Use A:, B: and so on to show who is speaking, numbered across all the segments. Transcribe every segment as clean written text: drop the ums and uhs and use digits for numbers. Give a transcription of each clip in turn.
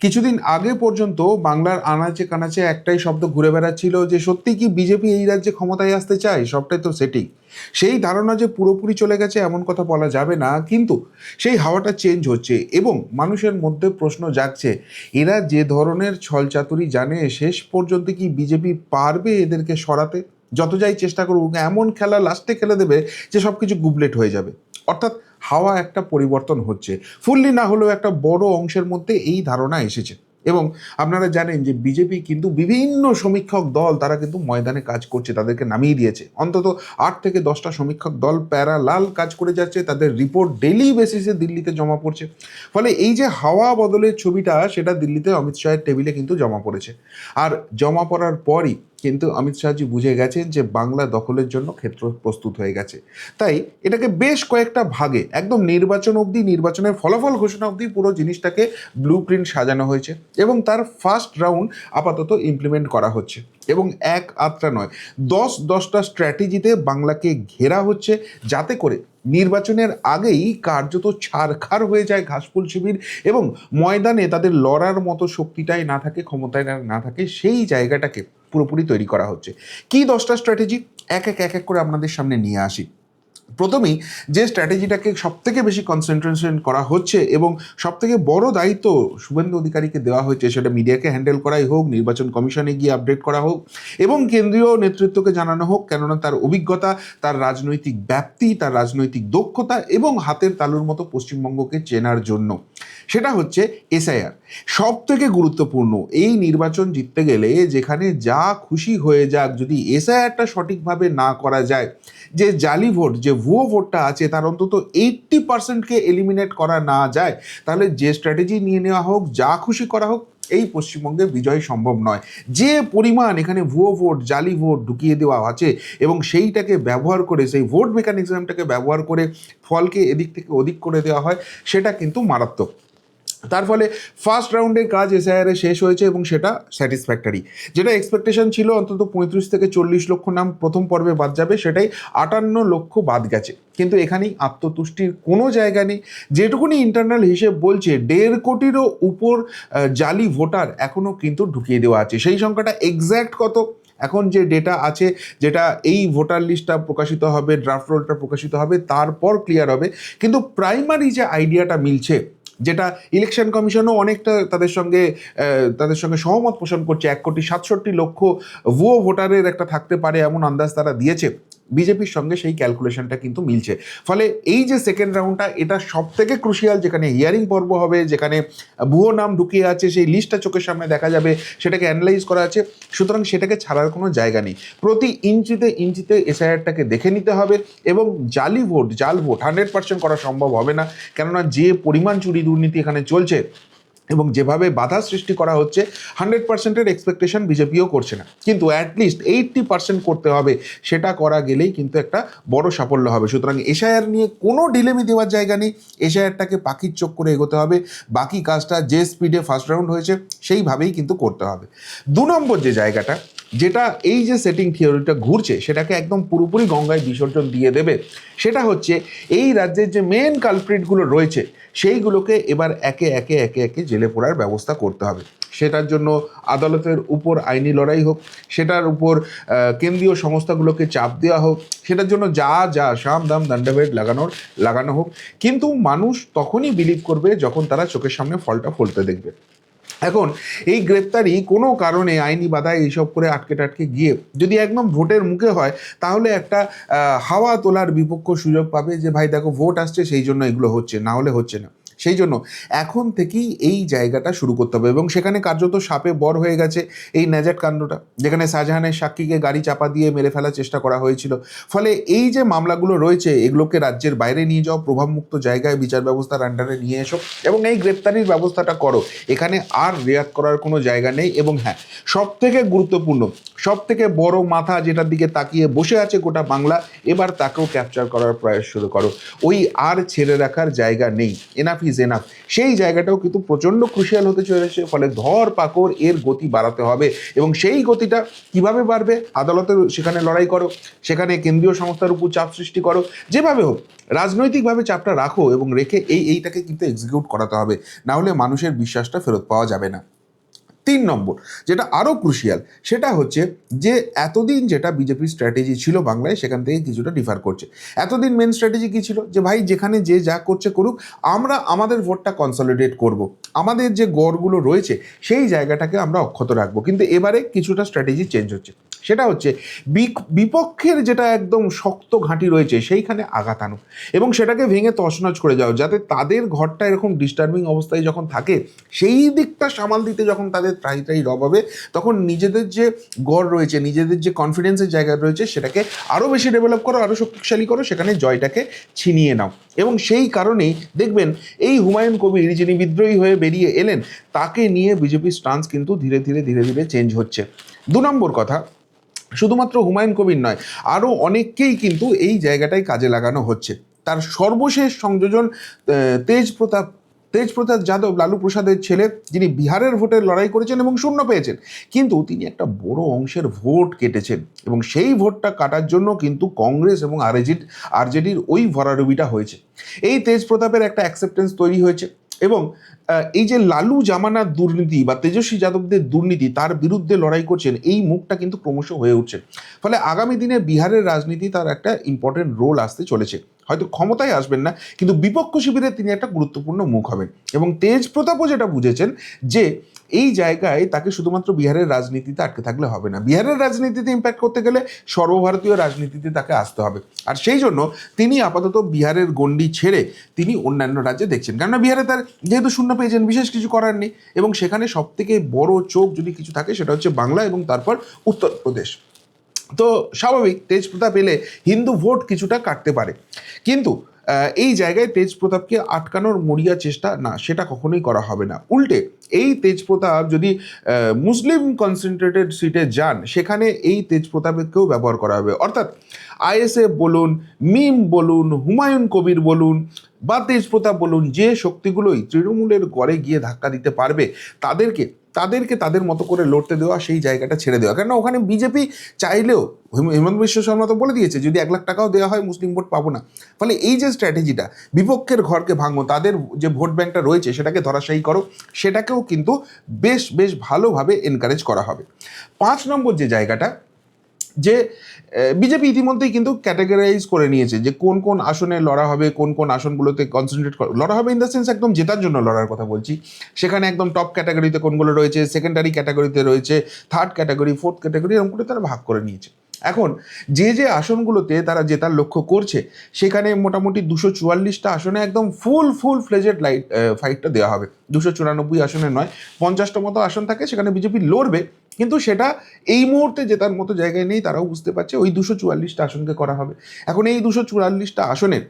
A: কিছুদিন আগে পর্যন্ত বাংলার আনাচে কানাচে একটাই শব্দ ঘুরে বেড়াচ্ছিল যে সত্যি কি বিজেপি এই রাজ্যে ক্ষমতায় আসতে চায়, সবটাই তো সেটিং। সেই ধারণা যে পুরোপুরি চলে গেছে এমন কথা বলা যাবে না, কিন্তু সেই হাওয়াটা চেঞ্জ হচ্ছে এবং মানুষের মধ্যে প্রশ্ন জাগছে, এরা যে ধরনের ছলচাতুরি জানে শেষ পর্যন্ত কি বিজেপি পারবে এদেরকে সরাতে? যত যাই চেষ্টা করুক এমন খেলা লাস্টে খেলে দেবে যে সব কিছু গুবলেট হয়ে যাবে। অর্থাৎ হাওয়া একটা পরিবর্তন হচ্ছে, ফুললি না হলেও একটা বড় অংশের মধ্যে এই ধারণা এসেছে। এবং আপনারা জানেন যে বিজেপি কিন্তু বিভিন্ন সমীক্ষক দল তারা কিন্তু ময়দানে কাজ করছে, তাদেরকে নামিয়ে দিয়েছে। অন্তত 8 থেকে 10টা সমীক্ষক দল প্যারালাল কাজ করে যাচ্ছে, তাদের রিপোর্ট ডেইলি বেসিসে দিল্লিতে জমা পড়ছে। ফলে এই যে হাওয়া বদলের ছবিটা, সেটা দিল্লিতে অমিত শাহের টেবিলে কিন্তু জমা পড়েছে। আর জমা পড়ার পরই কিন্তু অমিত শাহজি বুঝে গেছেন যে বাংলা দখলের জন্য ক্ষেত্র প্রস্তুত হয়ে গেছে। তাই এটাকে বেশ কয়েকটা ভাগে, একদম নির্বাচন অবধি, নির্বাচনের ফলাফল ঘোষণা অবধি পুরো জিনিসটাকে ব্লু প্রিন্ট সাজানো হয়েছে এবং তার ফার্স্ট রাউন্ড আপাতত ইমপ্লিমেন্ট করা হচ্ছে। এবং এক আধটা নয়, 10টা স্ট্র্যাটেজিতে বাংলাকে ঘেরা হচ্ছে, যাতে করে নির্বাচনের আগেই কার্যত ছারখার হয়ে যায় ঘাসফুল শিবির এবং ময়দানে তাদের লড়ার মতো শক্তিটাই না থাকে, ক্ষমতায় না থাকে, সেই জায়গাটাকে পুরোপুরি তৈরি করা হচ্ছে। কি 10টা স্ট্র্যাটেজি, এক এক করে আপনাদের সামনে নিয়ে আসি। প্রথমেই যে স্ট্র্যাটেজিটাকে সবথেকে বেশি কনসেন্ট্রেশন করা হচ্ছে এবং সবথেকে বড় দায়িত্ব শুভেন্দু অধিকারীকে দেওয়া হয়েছে, সেটা মিডিয়াকে হ্যান্ডেল করাই হোক, নির্বাচন কমিশনে গিয়ে আপডেট করা হোক এবং কেন্দ্রীয় নেতৃত্বকে জানানো হোক, কেননা তার অভিজ্ঞতা, তার রাজনৈতিক ব্যাপ্তি, তার রাজনৈতিক দক্ষতা এবং হাতের তালুর মতো পশ্চিমবঙ্গকে চেনার জন্য, সেটা হচ্ছে এসআইআর। সব থেকে গুরুত্বপূর্ণ এই নির্বাচন জিততে গেলে যেখানে যা খুশি হয়ে যাক, যদি এসআইআরটা সঠিকভাবে না করা যায়, যে জালি ভোট, যে ভুয়ো ভোটটা আছে তার অন্তত 80%কে এলিমিনেট করা না যায়, তাহলে যে স্ট্র্যাটেজি নিয়ে নেওয়া হোক, যা খুশি করা হোক, এই পশ্চিমবঙ্গে বিজয় সম্ভব নয়। যে পরিমাণ এখানে ভুয়ো ভোট, জালি ভোট ঢুকিয়ে দেওয়া আছে এবং সেইটাকে ব্যবহার করে, সেই ভোট মেকানিজমটাকে ব্যবহার করে ফলকে এদিক থেকে ওদিক করে দেওয়া হয়, সেটা কিন্তু মারাত্মক। তার ফলে ফার্স্ট রাউন্ডের কাজ এসআইআর শেষ হয়েছে এবং সেটা স্যাটিসফ্যাক্টরি। যেটা এক্সপেকটেশন ছিল অন্তত 35 থেকে 40 লক্ষ নাম প্রথম পর্বে বাদ যাবে, সেটাই 58 লক্ষ বাদ গেছে। কিন্তু এখানেই আত্মতুষ্টির কোনো জায়গা নেই। যেটুকুনি ইন্টারনাল হিসেব বলছে 1.5 কোটিরও উপর জালি ভোটার এখনও কিন্তু ঢুকিয়ে দেওয়া আছে। সেই সংখ্যাটা এক্স্যাক্ট কত, এখন যে ডেটা আছে, যেটা এই ভোটার লিস্টটা প্রকাশিত হবে, ড্রাফট রোলটা প্রকাশিত হবে, তারপর ক্লিয়ার হবে। কিন্তু প্রাইমারি যে আইডিয়াটা মিলছে, যেটা ইলেকশন কমিশনও অনেকটা তাদের সঙ্গে সহমত পোষণ করছে, 1,67,লক্ষ ভুয়ো ভোটারের একটা থাকতে পারে এমন আন্দাজ তারা দিয়েছে, বিজেপির সঙ্গে সেই ক্যালকুলেশনটা কিন্তু মিলছে। ফলে এই যে সেকেন্ড রাউন্ডটা, এটা সব থেকে ক্রুশিয়াল, যেখানে হিয়ারিং পর্ব হবে, যেখানে ভুয়ো নাম ঢুকিয়ে আছে, সেই লিস্টটা চোখের সামনে দেখা যাবে, সেটাকে অ্যানালাইজ করা আছে। সুতরাং সেটাকে ছাড়ার কোনো জায়গা নেই। প্রতি ইঞ্চিতে এসআইআরটাকে দেখে নিতে হবে এবং জাল ভোট 100% করা সম্ভব হবে না, কেননা যে পরিমাণ চুরি দুর্নীতি এখানে চলছে এবং যেভাবে বাধা সৃষ্টি করা হচ্ছে, 100%-এর এক্সপেকটেশন বিজেপিও করছে না, কিন্তু অ্যাটলিস্ট 80% করতে হবে। সেটা করা গেলেই কিন্তু একটা বড় সাফল্য হবে। সুতরাং এসআইআর নিয়ে কোনো ডিলেমি দেওয়ার জায়গা নেই, এসআইআরটাকে পাখির চোখ করে এগোতে হবে। বাকি কাজটা যে স্পিডে ফার্স্ট রাউন্ড হয়েছে সেইভাবেই কিন্তু করতে হবে। 2 নম্বর যে জায়গাটা, যেটা এই যে সেটিং থিওরিটা ঘুরছে, সেটাকে একদম পুরোপুরি গঙ্গায় বিসর্জন দিয়ে দেবে, সেটা হচ্ছে এই রাজ্যের যে মেন কালপ্রিটগুলো রয়েছে, সেইগুলোকে এবার একে একে জেলে পোড়ার ব্যবস্থা করতে হবে। সেটার জন্য আদালতের উপর আইনি লড়াই হোক, সেটার উপর কেন্দ্রীয় সংস্থাগুলোকে চাপ দেওয়া হোক, সেটার জন্য যা সাম দাম দণ্ডভেদ লাগানো হোক। কিন্তু মানুষ তখনই বিলিভ করবে যখন তারা চোখের সামনে ফলটা ফলতে দেখবে। এখন এই গ্রেপ্তারি কোনো কারণে আইনি বাধায় এইসব করে আটকে গিয়ে যদি একদম ভোটের মুখে হয়, তাহলে একটা হাওয়া তোলার বিপক্ষ সুযোগ পাবে যে ভাই দেখো ভোট আসছে, সেই জন্য এগুলো হচ্ছে, না হলে হচ্ছে না। সেই জন্য এখন থেকেই এই জায়গাটা শুরু করতে হবে এবং সেখানে কার্যত সাপে বর হয়ে গেছে এই ন্যাজাট কাণ্ডটা, যেখানে শাহজাহানের সাক্ষীকে গাড়ি চাপা দিয়ে মেরে ফেলার চেষ্টা করা হয়েছিল। ফলে এই যে মামলাগুলো রয়েছে, এগুলোকে রাজ্যের বাইরে নিয়ে যাও, প্রভাবমুক্ত জায়গায় বিচার ব্যবস্থার আন্ডারে নিয়ে এসো এবং এই গ্রেপ্তারির ব্যবস্থাটা করো। এখানে আর রিয়াক্ট করার কোনো জায়গা নেই। এবং হ্যাঁ, সব থেকে গুরুত্বপূর্ণ, সব থেকে বড় মাথা যেটার দিকে তাকিয়ে বসে আছে গোটা বাংলা, এবার তাকেও ক্যাপচার করার প্রয়াস শুরু করো। ওই আর ছেড়ে রাখার জায়গা নেই। এনাফ ইজ এনাফ, সেই জায়গাটাও কিন্তু প্রচণ্ড ক্রুশিয়াল হতে চলেছে। ফলে ধর পাকড় এর গতি বাড়াতে হবে, এবং সেই গতিটা কিভাবে বাড়বে? আদালতের সেখানে লড়াই করো, সেখানে কেন্দ্রীয় সংস্থার উপর চাপ সৃষ্টি করো, যেভাবে হোক রাজনৈতিকভাবে চাপটা রাখো, এবং রেখে এইটাকে কিন্তু এক্সিকিউট করাতে হবে, না হলে মানুষের বিশ্বাসটা ফেরত পাওয়া যাবে না। 3 নম্বর যেটা আরও ক্রুশিয়াল, সেটা হচ্ছে যে এতদিন যেটা বিজেপির স্ট্র্যাটেজি ছিল বাংলায়, সেখান থেকে কিছুটা ডিফার করছে। এতদিন মেন স্ট্র্যাটেজি কী ছিল? যে ভাই যেখানে যে যা করছে করুক, আমরা আমাদের ভোটটা কনসলিডেট করব, আমাদের যে গড়গুলো রয়েছে সেই জায়গাটাকে আমরা অক্ষত রাখবো। কিন্তু এবারে কিছুটা স্ট্র্যাটেজি চেঞ্জ হচ্ছে, সেটা হচ্ছে বিপক্ষের যেটা একদম শক্ত ঘাঁটি রয়েছে সেইখানে আঘাত আনো, এবং সেটাকে ভেঙে তছনছ করে যাও, যাতে তাদের ঘরটা এরকম ডিস্টার্বিং অবস্থায় যখন থাকে, সেই দিকটা সামাল দিতে যখন তাদের ত্রাহি রব হবে, তখন নিজেদের যে গড় রয়েছে, নিজেদের যে কনফিডেন্সের জায়গা রয়েছে, সেটাকে আরও বেশি ডেভেলপ করো, আরও শক্তিশালী করো, সেখানে জয়টাকে ছিনিয়ে নাও। এবং সেই কারণেই দেখবেন এই হুমায়ুন কবির, যিনি বিদ্রোহী হয়ে বেরিয়ে এলেন, তাকে নিয়ে বিজেপির স্টান্স কিন্তু ধীরে ধীরে চেঞ্জ হচ্ছে। 2 নম্বর কথা, শুধুমাত্র হুমায়ুন কবির নয়, আরও অনেককেই কিন্তু এই জায়গাটায় কাজে লাগানো হচ্ছে। তার সর্বশেষ সংযোজন তেজপ্রতাপ যাদব, লালু প্রসাদের ছেলে, যিনি বিহারের ভোটের লড়াই করেছেন এবং শূন্য পেয়েছেন, কিন্তু তিনি একটা বড় অংশের ভোট কেটেছেন, এবং সেই ভোটটা কাটার জন্য কিন্তু কংগ্রেস এবং আরজেডির ওই ভরাডুবিটা হয়েছে। এই তেজপ্রতাপের একটা অ্যাকসেপ্টেন্স তৈরি হয়েছে, এবং এই যে লালু জামানার দুর্নীতি বা তেজস্বী যাদবদের দুর্নীতি, তার বিরুদ্ধে লড়াই করছেন, এই মুখটা কিন্তু ক্রমশ হয়ে উঠছে। ফলে আগামী দিনে বিহারের রাজনীতি তার একটা ইম্পর্টেন্ট রোল আসতে চলেছে। হয়তো ক্ষমতায় আসবেন না, কিন্তু বিপক্ষ শিবিরে তিনি একটা গুরুত্বপূর্ণ মুখ হবেন। এবং তেজপ্রতাপও যেটা বুঝেছেন যে এই জায়গায় তাকে শুধুমাত্র বিহারের রাজনীতিতে আটকে থাকলে হবে না, বিহারের রাজনীতিতে ইম্প্যাক্ট করতে গেলে সর্বভারতীয় রাজনীতিতে তাকে আসতে হবে। আর সেই জন্য তিনি আপাতত বিহারের গণ্ডি ছেড়ে তিনি অন্যান্য রাজ্যে দেখছেন, কেননা বিহারে তার যেহেতু শূন্য পেয়েছেন, বিশেষ কিছু করার নেই, এবং সেখানে সবথেকে বড় চোখ যদি কিছু থাকে সেটা হচ্ছে বাংলা এবং তারপর উত্তরপ্রদেশ। তো স্বাভাবিক তেজপ্রতাপ এলে হিন্দু ভোট কিছুটা কাটতে পারে, কিন্তু এই জায়গায় তেজপ্রতাপকে আটকানোর মরিয়া চেষ্টা না, সেটা কখনোই করা হবে না। উল্টে এই তেজপ্রতাপ যদি মুসলিম কনসেন্ট্রেটেড সিটে যান, সেখানে এই তেজপ্রতাপকেও ব্যবহার করা হবে। অর্থাৎ আইএসএফ বলুন, মিম বলুন, হুমায়ুন কবির বলুন বা তেজপ্রতাপ বলুন, যে শক্তিগুলোই তৃণমূলের গড়ে গিয়ে ধাক্কা দিতে পারবে, তাদেরকে তাদের মতো করে লড়তে দেওয়া, সেই জায়গাটা ছেড়ে দেওয়া। কেননা ওখানে বিজেপি চাইলেও, হেমন্ত বিশ্ব শর্মা তো বলে দিয়েছে, যদি 1 লাখ টাকাও দেওয়া হয় মুসলিম ভোট পাবো না। ফলে এই যে স্ট্র্যাটেজিটা, বিপক্ষের ঘরকে ভাঙো, তাদের যে ভোট ব্যাংকটা রয়েছে সেটাকে ধরাশায়ী করো, সেটাকেও কিন্তু বেশ ভালোভাবে এনকারেজ করা হবে। 5 নম্বর যে জায়গাটা, যে বিজেপি ইতিমধ্যেই কিন্তু ক্যাটাগরাইজ করে নিয়েছে যে কোন কোন আসনে লড়া হবে, কোন কোন আসনগুলোতে কনসেন্ট্রেট লড়া হবে, ইন দ্য সেন্স একদম জেতার জন্য লড়ার কথা বলছি। সেখানে একদম টপ ক্যাটাগরিতে কোনগুলো রয়েছে, সেকেন্ডারি ক্যাটাগরিতে রয়েছে, থার্ড ক্যাটাগরি, ফোর্থ ক্যাটাগরি, এরকম করে তারা ভাগ করে নিয়েছে। এখন যে আসনগুলোতে তারা জেতার লক্ষ্য করছে, সেখানে মোটামুটি 244টা আসনে একদম ফুল ফ্লেজেড ফাইটটা দেওয়া হবে। 294 আসনে নয়, 50টা মতো আসন থাকে, সেখানে বিজেপি লড়বে, কিন্তু সেটা এই মুহূর্তে জেতার মতো জায়গায় নেই, তারাও বুঝতে পারছে। ওই 244টা আসনকে করা হবে। এখন এই 244টা আসনে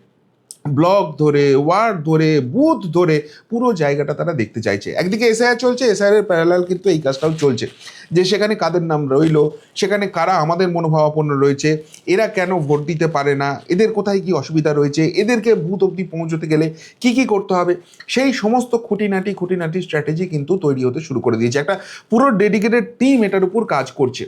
A: ব্লক ধরে, ওয়ার্ড ধরে, বুথ ধরে পুরো জায়গাটা তারা দেখতে চাইছে। একদিকে এসআইআর চলছে, এসআইআর প্যারালাল কিন্তু এই কাজটাও চলছে, যে সেখানে কাদের নাম রইলো, সেখানে কারা আমাদের মনোভাবাপন্ন রয়েছে, এরা কেন ভোট দিতে পারে না, এদের কোথায় কি অসুবিধা রয়েছে, এদেরকে বুথ অবধি পৌঁছতে গেলে কি করতে হবে, সেই সমস্ত খুঁটিনাটি স্ট্র্যাটেজি কিন্তু তৈরি হতে শুরু করে দিয়েছে। একটা পুরো ডেডিকেটেড টিম এটার উপর কাজ করছে।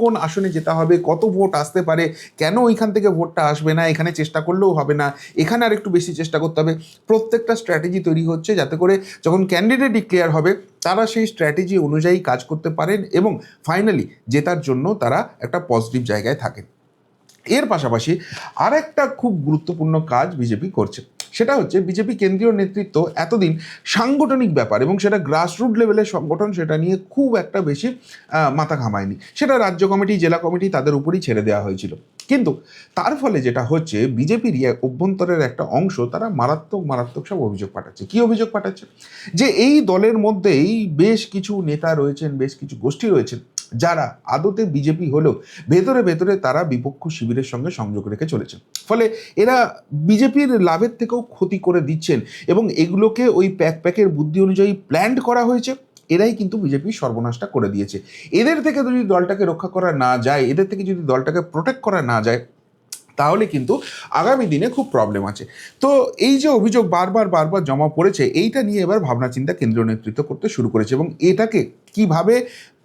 A: কোন আসনে যেতে হবে, কত ভোট আসতে পারে, কেন ওইখান থেকে ভোটটা আসবে না, এখানে চেষ্টা করলেও হবে না, এখানে আর একটু বেশি চেষ্টা করতে হবে, প্রত্যেকটা স্ট্র্যাটেজি তৈরি হচ্ছে, যাতে করে যখন ক্যান্ডিডেট ডিক্লেয়ার হবে তারা সেই স্ট্র্যাটেজি অনুযায়ী কাজ করতে পারেন এবং ফাইনালি জেতার জন্য তারা একটা পজিটিভ জায়গায় থাকেন। এর পাশাপাশি আর একটা খুব গুরুত্বপূর্ণ কাজ বিজেপি করছে, সেটা হচ্ছে বিজেপি কেন্দ্রীয় নেতৃত্ব এতদিন সাংগঠনিক ব্যাপার এবং সেটা গ্রাসরুট লেভেলের সংগঠন, সেটা নিয়ে খুব একটা বেশি মাথা ঘামায়নি। সেটা রাজ্য কমিটি, জেলা কমিটি, তাদের উপরই ছেড়ে দেওয়া হয়েছিল। কিন্তু তার ফলে যেটা হচ্ছে, বিজেপির অভ্যন্তরের একটা অংশ তারা মারাত্মক সব অভিযোগ পাঠাচ্ছে। কি অভিযোগ পাঠাচ্ছে? যে এই দলের মধ্যেই বেশ কিছু নেতা রয়েছেন, বেশ কিছু গোষ্ঠী রয়েছেন, যারা আদতে বিজেপি হলেও ভেতরে তারা বিপক্ষ শিবিরের সঙ্গে সংযোগ রেখে চলেছেন। ফলে এরা বিজেপির লাভের থেকেও ক্ষতি করে দিচ্ছেন, এবং এগুলোকে ওই প্যাকের বুদ্ধি অনুযায়ী প্ল্যান্ড করা হয়েছে। এরাই কিন্তু বিজেপির সর্বনাশটা করে দিয়েছে। এদের থেকে যদি দলটাকে রক্ষা করা না যায়, এদের থেকে যদি দলটাকে প্রোটেক্ট করা না যায়, তাহলে কিন্তু আগামী দিনে খুব প্রবলেম আছে। তো এই যে অভিযোগ বারবার বারবার জমা পড়েছে, এইটা নিয়ে এবার ভাবনা চিন্তা কেন্দ্রীয় নেতৃত্ব করতে শুরু করেছে এবং এটাকে কিভাবে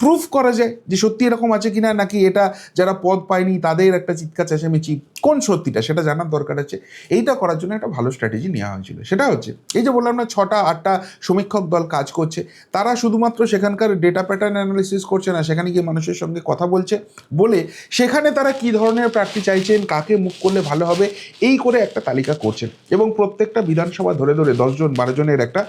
A: প্রুফ করা যায় যে সত্যি এরকম আছে কিনা, নাকি এটা যারা পদ পায়নি তাদের একটা চিৎকার চেঁচামেচি, কোন সত্যিটা সেটা জানার দরকার আছে। এইটা করার জন্য একটা ভালো স্ট্র্যাটেজি নেওয়া হয়েছিল। সেটা হচ্ছে এই যে বললাম না, 6টা-8টা সমীক্ষক দল কাজ করছে। তারা শুধুমাত্র সেখানকার ডেটা প্যাটার্ন অ্যানালিসিস করছে না, সেখানে গিয়ে মানুষের সঙ্গে কথা বলছে, বলে সেখানে তারা কী ধরনের প্রার্থী চাইছেন, কাকে মুখ করলে ভালো হবে, এই করে একটা তালিকা করছেন। এবং প্রত্যেকটা বিধানসভা ধরে ধরে 10জন 12জনের একটা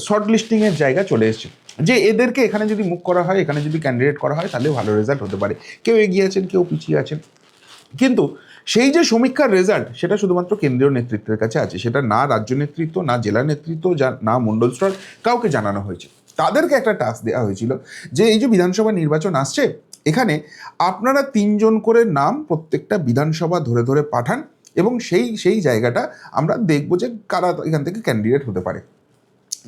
A: শর্ট লিস্টিংয়ের জায়গা চলে এসেছে, যে এদেরকে এখানে যদি মুখ করা হয়, এখানে যদি ক্যান্ডিডেট করা হয়, তাহলে ভালো রেজাল্ট হতে পারে। কেউ এগিয়ে আছেন, কেউ পিছিয়ে আছেন। কিন্তু সেই যে সমীক্ষার রেজাল্ট, সেটা শুধুমাত্র কেন্দ্রীয় নেতৃত্বের কাছে আছে। সেটা না রাজ্য নেতৃত্ব, না জেলা নেতৃত্ব, না মণ্ডল স্তর, কাউকে জানানো হয়েছে। তাদেরকে একটা টাস্ক দেওয়া হয়েছিল যে এই যে বিধানসভা নির্বাচন আসছে, এখানে আপনারা 3জন করে নাম প্রত্যেকটা বিধানসভা ধরে ধরে পাঠান এবং সেই জায়গাটা আমরা দেখবো যে কারা এখান থেকে ক্যান্ডিডেট হতে পারে।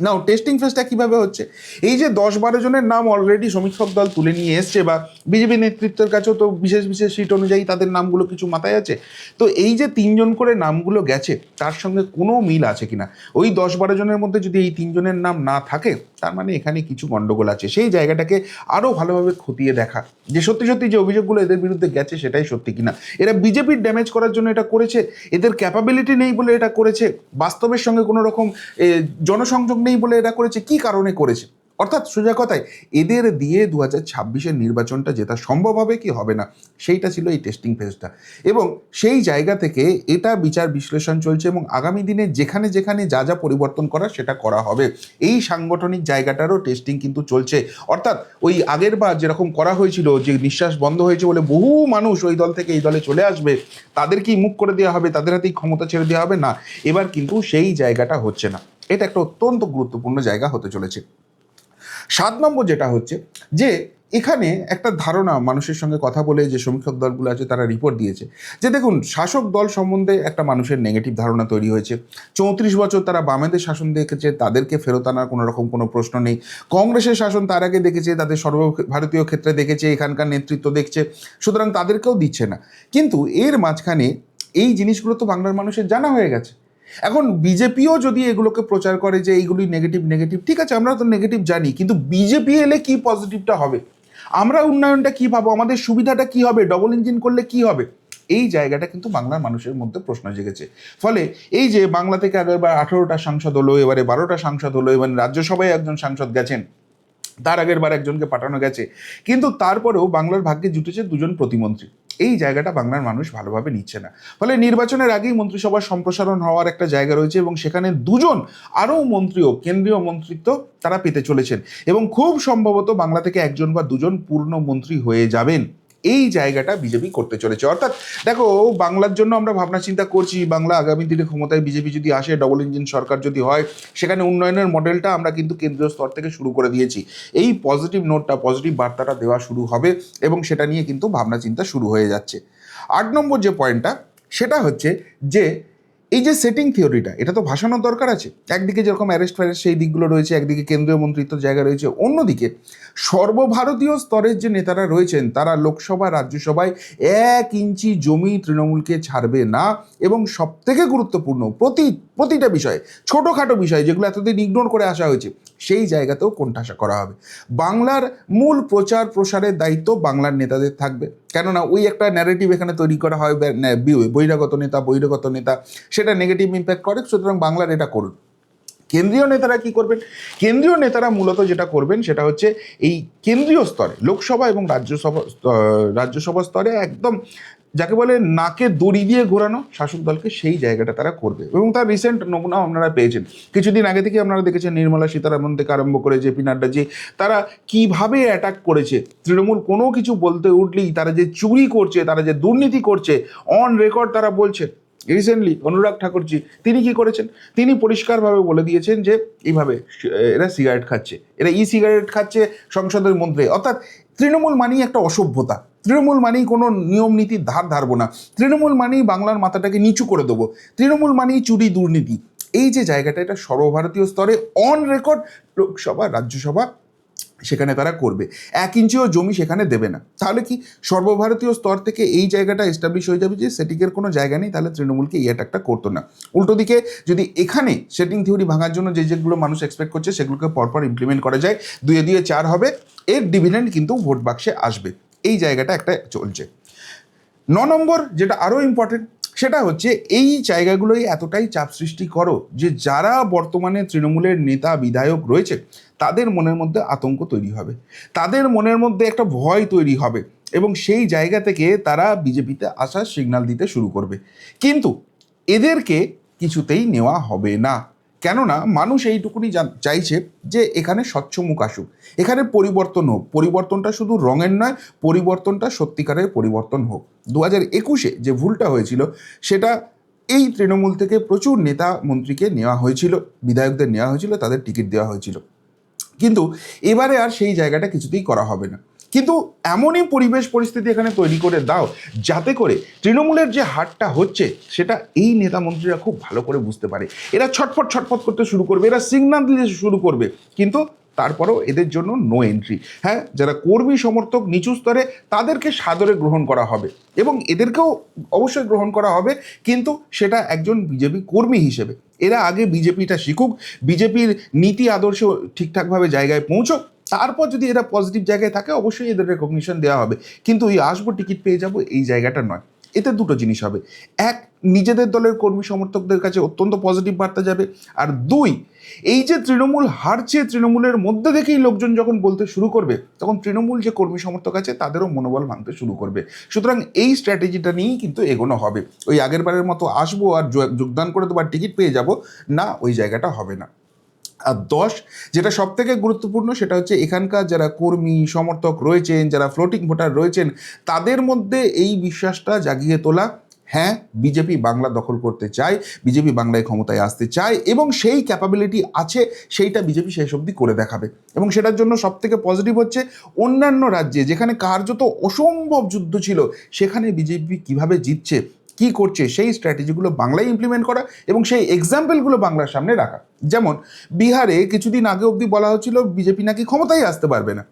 A: নাও টেস্টিং ফেজটা কীভাবে হচ্ছে, এই যে 10-12 জনের নাম অলরেডি সমীক্ষক দল তুলে নিয়ে এসছে, বা বিজেপি নেতৃত্বের কাছেও তো বিশেষ বিশেষ সিট অনুযায়ী তাদের নামগুলো কিছু মাথায় আছে। তো এই যে 3জন করে নামগুলো গেছে, তার সঙ্গে কোনো মিল আছে কিনা, ওই 10-12 জনের মধ্যে যদি এই 3জনের নাম না থাকে, তার মানে এখানে কিছু গণ্ডগোল আছে। সেই জায়গাটাকে আরও ভালোভাবে খতিয়ে দেখা যে সত্যি সত্যি যে অভিযোগগুলো এদের বিরুদ্ধে গেছে সেটাই সত্যি কিনা। এরা বিজেপির ড্যামেজ করার জন্য এটা করেছে, এদের ক্যাপাবিলিটি নেই বলে এটা করেছে, বাস্তবের সঙ্গে কোনো রকম জনসংযোগ নেই বলে এটা করেছে, কি কারণে করেছে। অর্থাৎ সোজা কথায় এদের দিয়ে 2026-এর নির্বাচনটা জেতা সম্ভব হবে কি হবে না, সেইটা ছিল এই টেস্টিং ফেজটা। এবং সেই জায়গা থেকে এটা বিচার বিশ্লেষণ চলছে এবং আগামী দিনে যেখানে যেখানে যা যা পরিবর্তন করা সেটা করা হবে। এই সাংগঠনিক জায়গাটারও টেস্টিং কিন্তু চলছে। অর্থাৎ ওই আগের বার যেরকম করা হয়েছিল, যে নিঃশ্বাস বন্ধ হয়েছে বলে বহু মানুষ ওই দল থেকে এই দলে চলে আসবে, তাদেরকেই মুখ করে দেওয়া হবে, তাদের হাতেই ক্ষমতা ছেড়ে দেওয়া হবে, না, এবার কিন্তু সেই জায়গাটা হচ্ছে না। এটা একটা অত্যন্ত গুরুত্বপূর্ণ জায়গা হতে চলেছে। 7 নম্বর যেটা হচ্ছে যে এখানে একটা ধারণা মানুষের সঙ্গে কথা বলে যে সমীক্ষক দলগুলো আছে তারা রিপোর্ট দিয়েছে, যে দেখুন শাসক দল সম্বন্ধে একটা মানুষের নেগেটিভ ধারণা তৈরি হয়েছে। 34 বছর তারা বামেদের শাসন দেখেছে, তাদেরকে ফেরত আনার কোনো রকম কোনো প্রশ্ন নেই। কংগ্রেসের শাসন তার আগে দেখেছে, তাদের সর্বভারতীয় ক্ষেত্রে দেখেছে, এখানকার নেতৃত্ব দেখছে, সুতরাং তাদেরকেও দিচ্ছে না। কিন্তু এর মাঝখানে এই জিনিসগুলো তো বাংলার মানুষের জানা হয়ে গেছে। এখন বিজেপিও যদি এগুলোকে প্রচার করে যে এইগুলি নেগেটিভ নেগেটিভ, ঠিক আছে, আমরা তো নেগেটিভ জানি, কিন্তু বিজেপি এলে কি পজিটিভটা হবে, আমরা উন্নয়নটা কী পাবো, আমাদের সুবিধাটা কি হবে, ডবল ইঞ্জিন করলে কি হবে, এই জায়গাটা কিন্তু বাংলার মানুষের মধ্যে প্রশ্ন জেগেছে। ফলে এই যে বাংলা থেকে আগেরবার 18টা সাংসদ হলো, এবারে 12টা সাংসদ হলো, এবার রাজ্যসভায় একজন সাংসদ গেছেন, তার আগের বার একজনকে পাঠানো গেছে, কিন্তু তারপরেও বাংলার ভাগ্যে জুটেছে 2জন প্রতিমন্ত্রী। এই জায়গাটা বাংলার মানুষ ভালোভাবে নিচ্ছে না। ফলে নির্বাচনের আগেই মন্ত্রিসভার সম্প্রসারণ হওয়ার একটা জায়গা রয়েছে এবং সেখানে 2জন আরও মন্ত্রীও কেন্দ্রীয় মন্ত্রিত্ব তারা পেতে চলেছেন এবং খুব সম্ভবত বাংলা থেকে 1জন বা 2জন পূর্ণ মন্ত্রী হয়ে যাবেন। এই জায়গাটা বিজেপি করতে চলেছে। অর্থাৎ দেখো, বাংলার জন্য আমরা ভাবনা চিন্তা করছি, বাংলা আগামী দিনে ক্ষমতায় বিজেপি যদি আসে, ডবল ইঞ্জিন সরকার যদি হয়, সেখানে উন্নয়নের মডেলটা আমরা কিন্তু কেন্দ্রীয় স্তর থেকে শুরু করে দিয়েছি। এই পজিটিভ নোটটা, পজিটিভ বার্তাটা দেওয়া শুরু হবে এবং সেটা নিয়ে কিন্তু ভাবনা চিন্তা শুরু হয়ে যাচ্ছে। 8 নম্বর যে পয়েন্টটা, সেটা হচ্ছে যে এই যে সেটিং থিওরিটা, এটা তো ভাসানোর দরকার আছে। একদিকে যেরকম অ্যারেস্ট ফ্যারেস্ট সেই দিকগুলো রয়েছে, একদিকে কেন্দ্রীয় মন্ত্রিত্ব জায়গা রয়েছে, অন্যদিকে সর্বভারতীয় স্তরের যে নেতারা রয়েছেন তারা লোকসভা রাজ্যসভায় 1 ইঞ্চি জমি তৃণমূলকে ছাড়বে না। এবং সবথেকে গুরুত্বপূর্ণ, প্রতিটা বিষয়ে, ছোটোখাটো বিষয় যেগুলো এতদিন ইগনোর করে আসা হয়েছে, সেই জায়গাতেও কোণঠাসা করা হবে। বাংলার মূল প্রচার প্রসারের দায়িত্ব বাংলার নেতাদের থাকবে, কেননা ওই একটা ন্যারেটিভ এখানে তৈরি করা হয়, বহিরাগত নেতা, সেটা নেগেটিভ ইম্প্যাক্ট করে, সুতরাং বাংলার এটা করুন। কেন্দ্রীয় নেতারা কি করবেন? কেন্দ্রীয় নেতারা মূলত যেটা করবেন সেটা হচ্ছে এই কেন্দ্রীয় স্তরে লোকসভা এবং রাজ্যসভা স্তরে একদম যাকে বলে নাকে দড়ি দিয়ে ঘোরানো শাসক দলকে, সেই জায়গাটা তারা করবে। এবং তার রিসেন্ট নমুনা আপনারা পেয়েছেন, কিছুদিন আগে থেকে আপনারা দেখেছেন নির্মলা সীতারামন থেকে আরম্ভ করে জেপি নাড্ডাজি, তারা কিভাবে অ্যাটাক করেছে। তৃণমূল কোনো কিছু বলতে উঠলেই তারা যে চুরি করছে, তারা যে দুর্নীতি করছে, অন রেকর্ড তারা বলছে। রিসেন্টলি অনুরাগ ঠাকুরজি তিনি কি করেছেন, তিনি পরিষ্কারভাবে বলে দিয়েছেন যে এইভাবে এরা সিগারেট খাচ্ছে, এরা সিগারেট খাচ্ছে সংসদের মধ্যে। অর্থাৎ তৃণমূল মানেই একটা অসভ্যতা, তৃণমূল মানেই কোনো নিয়ম নীতির ধারবো না, তৃণমূল মানেই বাংলার মাথাটাকে নিচু করে দেবো, তৃণমূল মানেই চুরি দুর্নীতি। এই যে জায়গাটা, এটা সর্বভারতীয় স্তরে অন রেকর্ড লোকসভা রাজ্যসভা সেখানে তারা করবে, 1 ইঞ্চিও জমি সেখানে দেবে না। তাহলে কি সর্বভারতীয় স্তর থেকে এই জায়গাটা এস্টাবলিশ হয়ে যাবে যে সেটিংয়ের কোনো জায়গা নেই, তাহলে তৃণমূলকে এই অ্যাটাকটা করতো না। উল্টো দিকে যদি এখানে সেটিং থিওরি ভাঙার জন্য যেগুলো মানুষ এক্সপেক্ট করছে সেগুলোকে পরপর ইমপ্লিমেন্ট করা যায়, 2 এ 4 হবে, এর ডিভিডেন্ড কিন্তু ভোট বাক্সে আসবে, এই জায়গাটা একটা চলছে। 9 নম্বর যেটা আরও ইম্পর্টেন্ট, সেটা হচ্ছে এই জায়গাগুলোই এতটাই চাপ সৃষ্টি করো যে যারা বর্তমানে তৃণমূলের নেতা বিধায়ক রয়েছে তাদের মনের মধ্যে আতঙ্ক তৈরি হবে, তাদের মনের মধ্যে একটা ভয় তৈরি হবে, এবং সেই জায়গা থেকে তারা বিজেপিতে আসার সিগন্যাল দিতে শুরু করবে। কিন্তু এদেরকে কিছুতেই নেওয়া হবে না, কেননা মানুষ এইটুকুনি চাইছে যে এখানে স্বচ্ছ মুখ আসুক, এখানে পরিবর্তন হোক, পরিবর্তনটা শুধু রঙের নয়, পরিবর্তনটা সত্যিকারের পরিবর্তন হোক। 2021-এ যে ভুলটা হয়েছিল সেটা এই তৃণমূল থেকে প্রচুর নেতা মন্ত্রীকে নেওয়া হয়েছিল, বিধায়কদের নেওয়া হয়েছিল, তাদের টিকিট দেওয়া হয়েছিল, কিন্তু এবারে আর সেই জায়গাটা কিছুতেই করা হবে না। কিন্তু এমনই পরিবেশ পরিস্থিতি এখানে তৈরি করে দাও যাতে করে তৃণমূলের যে হারটা হচ্ছে সেটা এই নেতা মন্ত্রীরা খুব ভালো করে বুঝতে পারে, এরা ছটফট ছটফট করতে শুরু করবে, এরা সিগন্যাল দিতে শুরু করবে, কিন্তু তারপরেও এদের জন্য নো এন্ট্রি। হ্যাঁ, যারা কর্মী সমর্থক নিচু স্তরে তাদেরকে সাদরে গ্রহণ করা হবে, এবং এদেরকেও অবশ্যই গ্রহণ করা হবে, কিন্তু সেটা একজন বিজেপি কর্মী হিসেবে। এরা আগে বিজেপিটা শিখুক, বিজেপির নীতি আদর্শ ঠিকঠাকভাবে জায়গায় পৌঁছক, তারপর যদি এরা পজিটিভ জায়গায় থাকে অবশ্যই এদের রেকগনিশন দেওয়া হবে, কিন্তু এই আসবো টিকিট পেয়ে যাবো এই জায়গাটা নয়। এতে দুটো জিনিস হবে, এক, নিজেদের দলের কর্মী সমর্থকদের কাছে অত্যন্ত পজিটিভ বার্তা যাবে, আর 2, এই যে তৃণমূল হারছে, তৃণমূলের মধ্যে থেকেই লোকজন যখন বলতে শুরু করবে তখন তৃণমূল যে কর্মী সমর্থক আছে তাদেরও মনোবল ভাঙতে শুরু করবে। সুতরাং এই স্ট্র্যাটেজিটা নিয়েই কিন্তু এগোনো হবে। ওই আগের বারের মতো আসবো আর যোগদান করে দেবো আর টিকিট পেয়ে যাব না, ওই জায়গাটা হবে না। আর 10, যেটা সব থেকে গুরুত্বপূর্ণ, সেটা হচ্ছে এখানকার যারা কর্মী সমর্থক রয়েছেন, যারা ফ্লোটিং ভোটার রয়েছেন, তাদের মধ্যে এই বিশ্বাসটা জাগিয়ে তোলা, হ্যাঁ বিজেপি বাংলা দখল করতে চায়, বিজেপি বাংলায় ক্ষমতায় আসতে চায়, এবং সেই ক্যাপাবিলিটি আছে, সেইটা বিজেপি শেষ অবধি করে দেখাবে। এবং সেটার জন্য সব থেকে পজিটিভ হচ্ছে অন্যান্য রাজ্যে যেখানে কার্যত অসম্ভব যুদ্ধ ছিল সেখানে বিজেপি কিভাবে জিতছে, কি করছে, সেই স্ট্র্যাটেজিগুলো বাংলায় ইমপ্লিমেন্ট করা এবং সেই এক্সাম্পলগুলো বাংলার সামনে রাখা। যেমন বিহারে কিছুদিন আগে অবধি বলা হচ্ছিল বিজেপি নাকি ক্ষমতায় আসতে পারবে না,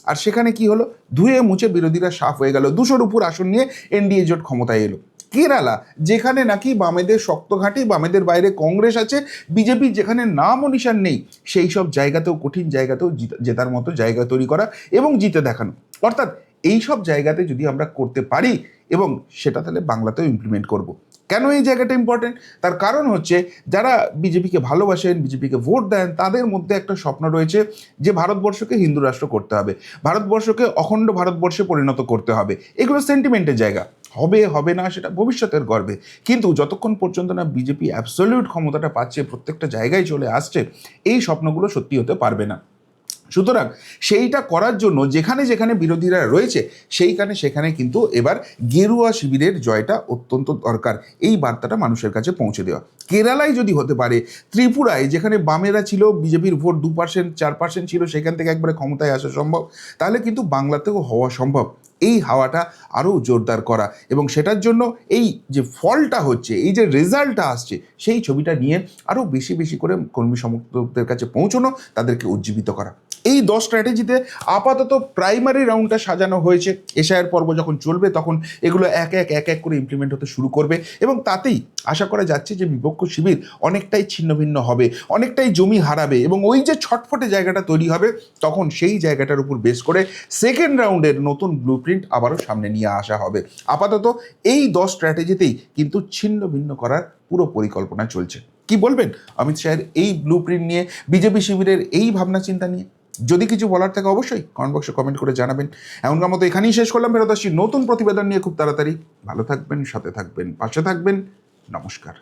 A: আর সেখানে কি হলো, ধুয়ে মুছে বিরোধীরা সাফ হয়ে গেল, 200-র উপর আসন নিয়ে এনডিএ জোট ক্ষমতায় এলো। কেরালা, যেখানে নাকি বামেদের শক্ত ঘাঁটি, বামেদের বাইরে কংগ্রেস আছে, বিজেপির যেখানে নাম ও নিশান নেই, সেই সব জায়গাতেও, কঠিন জায়গাতেও জেতার মতো জায়গা তৈরি করা এবং জিতে দেখানো। অর্থাৎ এই সব জায়গাতে যদি আমরা করতে পারি, এবং সেটা তাহলে বাংলাতেও ইমপ্লিমেন্ট করব। কেন এই জায়গাটা ইম্পর্টেন্ট? তার কারণ হচ্ছে যারা বিজেপিকে ভালোবাসেন, বিজেপিকে ভোট দেন, তাদের মধ্যে একটা স্বপ্ন রয়েছে যে ভারতবর্ষকে হিন্দু রাষ্ট্র করতে হবে, ভারতবর্ষকে অখণ্ড ভারতবর্ষে পরিণত করতে হবে। এগুলো সেন্টিমেন্টের জায়গা, হবে হবে না সেটা ভবিষ্যতের গর্বে, কিন্তু যতক্ষণ পর্যন্ত না বিজেপি অ্যাবসলিউট ক্ষমতাটা পাচ্ছে, প্রত্যেকটা জায়গায় চলে আসছে, এই স্বপ্নগুলো সত্যি হতে পারবে না। সুতরাং সেইটা করার জন্য যেখানে যেখানে বিরোধীরা রয়েছে সেখানে কিন্তু এবার গেরুয়া শিবিরের জয়টা অত্যন্ত দরকার, এই বার্তাটা মানুষের কাছে পৌঁছে দেওয়া। কেরালায় যদি হতে পারে, ত্রিপুরায় যেখানে বামেরা ছিল, বিজেপির ভোট 2% 4% ছিল, সেখান থেকে একবারে ক্ষমতায় আসা সম্ভব, তাহলে কিন্তু বাংলাতেও হওয়া সম্ভব। এই হাওয়াটা আরও জোরদার করা, এবং সেটার জন্য এই যে ফলটা হচ্ছে, এই যে রেজাল্টটা আসছে, সেই ছবিটা নিয়ে আরও বেশি বেশি করে কর্মী সমর্থকদের কাছে পৌঁছানো, তাদেরকে উজ্জীবিত করা। এই 10 স্ট্র্যাটেজিতে আপাতত প্রাইমারি রাউন্ডটা সাজানো হয়েছে, এশায়ের পর্ব যখন চলবে তখন এগুলো এক এক করে ইমপ্লিমেন্ট হতে শুরু করবে, এবং তাতেই আশা করা যাচ্ছে যে বিপক্ষ শিবির অনেকটাই ছিন্নভিন্ন হবে, অনেকটাই জমি হারাবে, এবং ওই যে ছটফটে জায়গাটা তৈরি হবে তখন সেই জায়গাটার উপর বেস করে সেকেন্ড রাউন্ডের নতুন ব্লুপ্রিন্ট আবারও সামনে নিয়ে আসা হবে। আপাতত এই 10 স্ট্র্যাটেজিতেই কিন্তু ছিন্নভিন্ন করার পুরো পরিকল্পনা চলছে। কি বলবেন অমিত শাহের এই ব্লুপ্রিন্ট নিয়ে, বিজেপি শিবিরের এই ভাবনা চিন্তা নিয়ে? যদি কিছু বলার থাকে অবশ্যই কমেন্ট বক্সে কমেন্ট করে জানাবেন। এমনকার মতো এখানেই শেষ করলাম, ফেরত আসছি নতুন প্রতিবেদন নিয়ে খুব তাড়াতাড়ি। ভালো থাকবেন, সাথে থাকবেন, পাশে থাকবেন। নমস্কার।